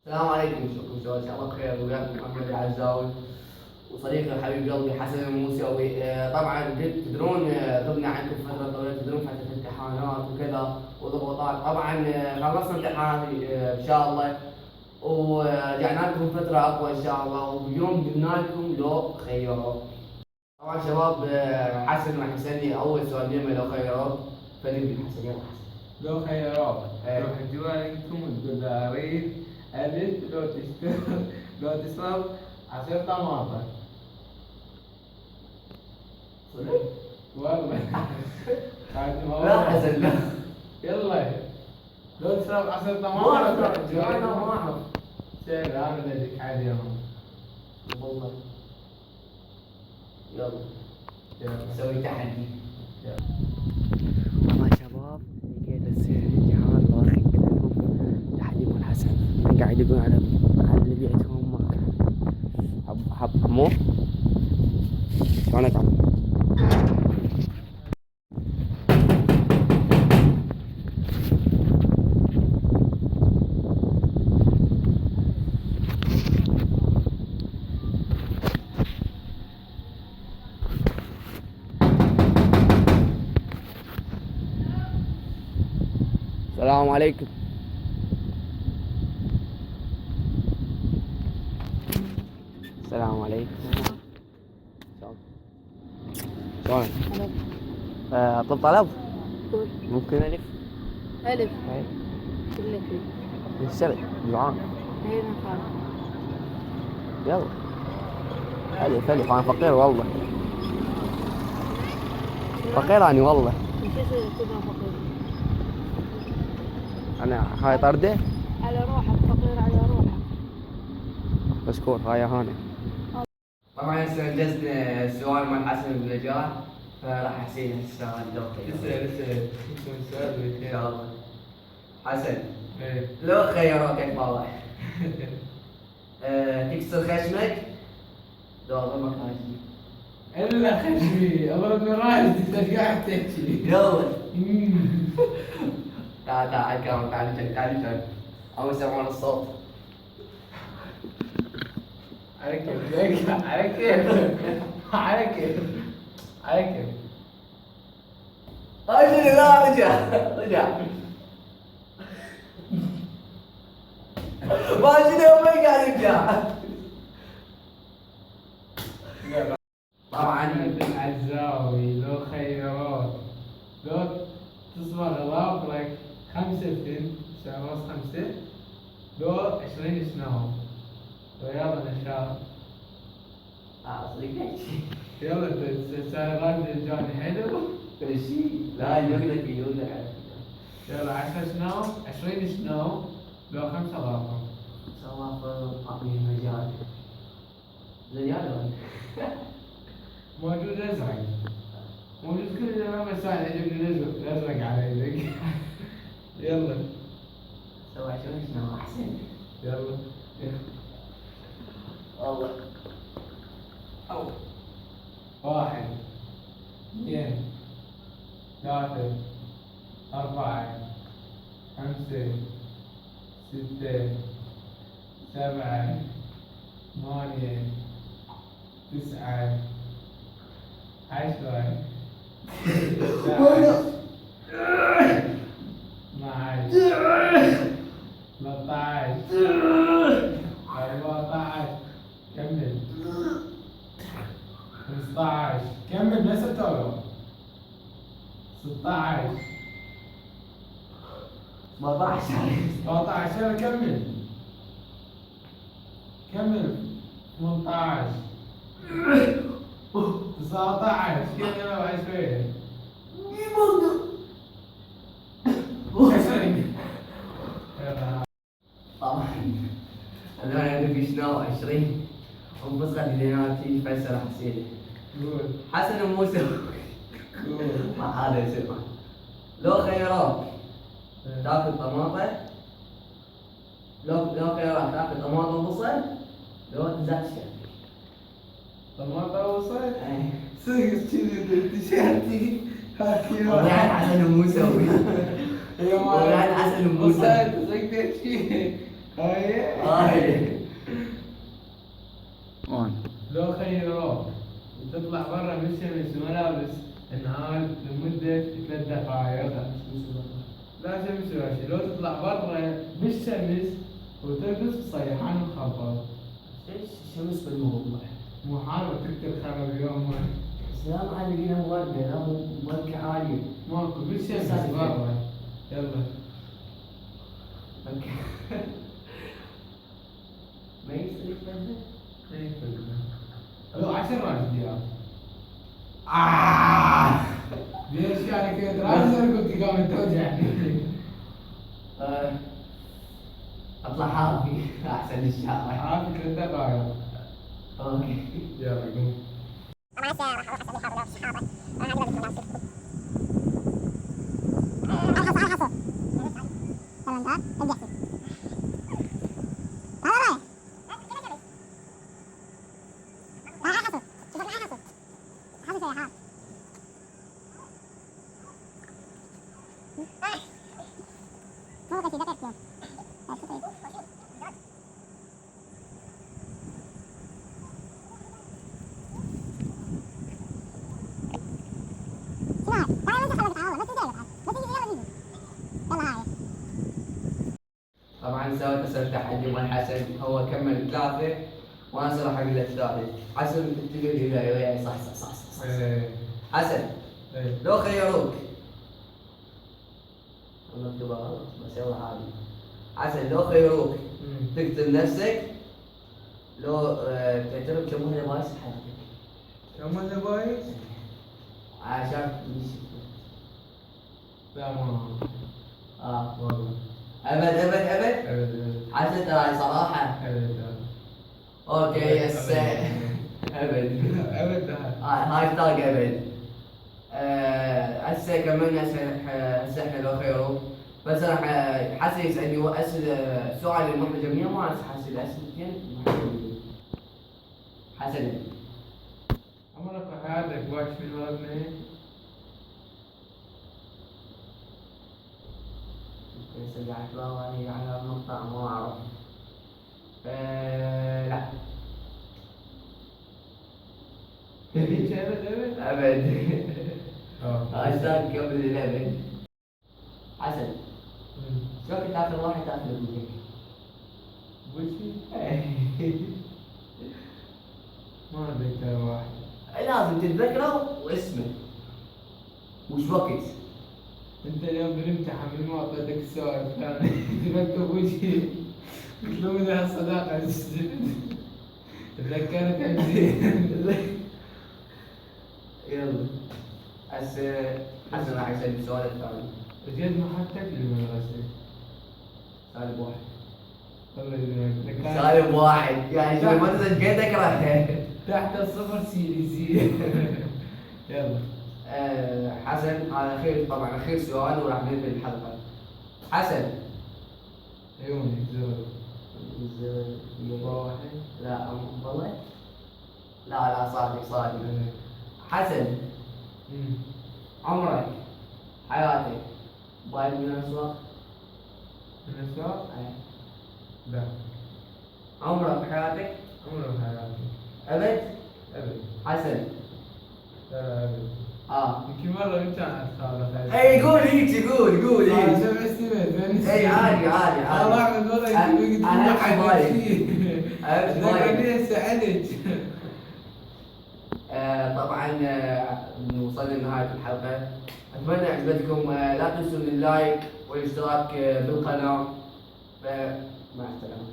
السلام عليكم، شكرا ان شاء الله بخير. وياكم محمد العزاوي وصديقي حبيب قلبي حسن الموسوي. طبعا تدرون غبنا عنكم فتره طويله، تدرون فتره امتحانات وكذا وضغوطات. طبعا خلصنا امتحانات ان شاء الله، ورجعنا لكم فتره اقوى ان شاء الله. واليوم جبنا لكم لو خيروا. طبعا شباب، حسن راح يسالني اول سؤال ديما لو خيروا، فنبي حسن يلا حسن. لو خيروك إيه. تروح جوالكم تقول له اريد الف لو تشتري لو تشرب عصير طماطم. صدق؟ والله هذه ما لا هو. حسن لا. يلا لو تشرب عصير ما طماطم اعرف، تروح انا جوالكم. ما اعرف سهل انا بديك عادي يوم. والله. يلا يلا نسوي تحدي. والله يا شباب لقيت الجهاز واخد لكم تحدي مال حسن. قاعد يقول على اللي بيعتهم ما حب مو شلونك عمو؟ السلام عليكم. السلام عليكم. شلونك؟ اطلب طلب؟ قول. ممكن الف؟ ألف هاي كله فيه. الشرق جوعان. هي نفعل. يلا الف انا فقير والله، فقير اني والله. مش تبغى فقير. انا هاي طردة على روحك فقير على روحك. مشكور. هاي هاني. طبعا هسه انجزنا السؤال مال حسن بالنجاح، فراح اسال السؤال لو خيروك. اسال يكون سؤال ان بالخير. شاء الله. حسن، ايه لو خيروك اكبر تكسر خشمك لو اضربك راسي. الا خشمي اضرب من راسي انت قاعد تحكي. يلا تعال كامل، تعال او يسمعون الصوت. على كيف على كيف على كيف على كيف. اجل لا رجع ما شنو ما قاعد يرجع. طبعا محمد العزاوي لو خيروك لو تصبغ ظافرك 5 سن شهر راس 5 لو 20 سنة رياضة نشاط. صدق يلا تسال الجاني حلو. كل شيء لا يقولك يلا 10 سنة 20 سنة لو 5 ظافر. سوافر اعطيني مجال زيادة. موجود ازرق موجود كل ما مساعد عجبني الازرق على يدك. يلا سوى شنو احسن. يلا والله. أو 1 2 3 4 5 6 7 8 9 10 11 12 13 14 كمل 15 كمل بس التولو 16 17 17 كمل كمل 18 19 كمل بعد شوية 20. يلا طبعا انا ادري شنو 20 وبصغر ديناتي فيصل حسين قول حسن الموسوي. قول ما هذا يصير. لو خيروك تاكل طماطم، لو خيروك تاكل طماطم وبصل لو تزكشة. طماطم وصل إيه. صدق كذي تيشيرتي هاكي والله حسن الموسوي. والله حسن الموسوي. وصلت صدق تحكي هاي وين؟ لو خيروك تطلع برا من الشمس وملابس النهار لمدة 3 دقائق. لا شمس ولا شيء، لو تطلع برا بالشمس وترقص صيحان وخبط. ايش الشمس بالموضوع؟ مو حار وتقتل خرب يومك. بس لا ما لقينا مورده، لا مورده عاليه. ماكو بالشمس سالفة. برا. يلا. اوكي. ما يصير يتبدل؟ ما يفرق. لو 10 ديال. ليش يعني كذا راسك قلت قامت توجعني. اطلع حافي احسن الشارع. عارف 3 دقائق. اوكي. يلا قوم. طبعا سويت اسئله تحدي مع حسن، هو كمل 3 وانا صراحه اقول له 3. حسن تقول لي وياي صح صح صح صح. ايه حسن ايه. لو خيروك انا مكتوبه غلط بس يلا عادي. حسن لو خيروك تقتل نفسك لو تعترف كم واحده بايس حياتك كم هذا بايظ؟ عشان لا ما والله. ابد ابد ابد. ابد حسن ترى صراحه ابد. اوكي يس ابد. ابد. هاشتاج ابد. هسه كمان هسه احنا لو خيروك بس راح حسن يسالني اسئله سؤال اللي احنا جميعا ما حسن اسئلتين حسن عمرك في حياتك واقف في الوزن؟ سجعت ضواني على مقطع ما اعرف. لا ليش ابد ابد؟ ابد. اه. هاشتاج قبل الابد. حسن شو كنت اخر واحد تاكل بوجهك؟ وشي؟ ما اتذكر واحد. لازم تتذكره واسمه وش وقت. انت اليوم بنمتحن من ما اعطيتك السؤال الثاني تذكر وجهي قلت له من هالصداقة تذكرت زين. يلا هسه حسن راح يسأل السؤال الثاني. جد ما حطيت لي المدرسة. سالب واحد. الله يذكرك. سالب واحد يعني شو ما تنسى اقرا. تحت الصفر سيري. يلا. حسن هذا اخير طبعا اخير سؤال وراح ننهي الحلقه. حسن عيوني زور. واحد لا والله لا صادق صادق. حسن عمرك حياتك بايد من الاسواق؟ من السؤال؟ أي. لا. عمرك حياتك؟ عمره حياتي. ابد؟ ابد. حسن لا ابد. يمكن مرة انت هذا اي قول هيك قول هيك. 7 سنين اي عادي واحد والله يجي انا حق شيء ذكرني سألت. طبعا وصلنا لنهاية الحلقة. أتمنى عجبتكم. لا تنسوا اللايك والاشتراك بالقناة. مع السلامة.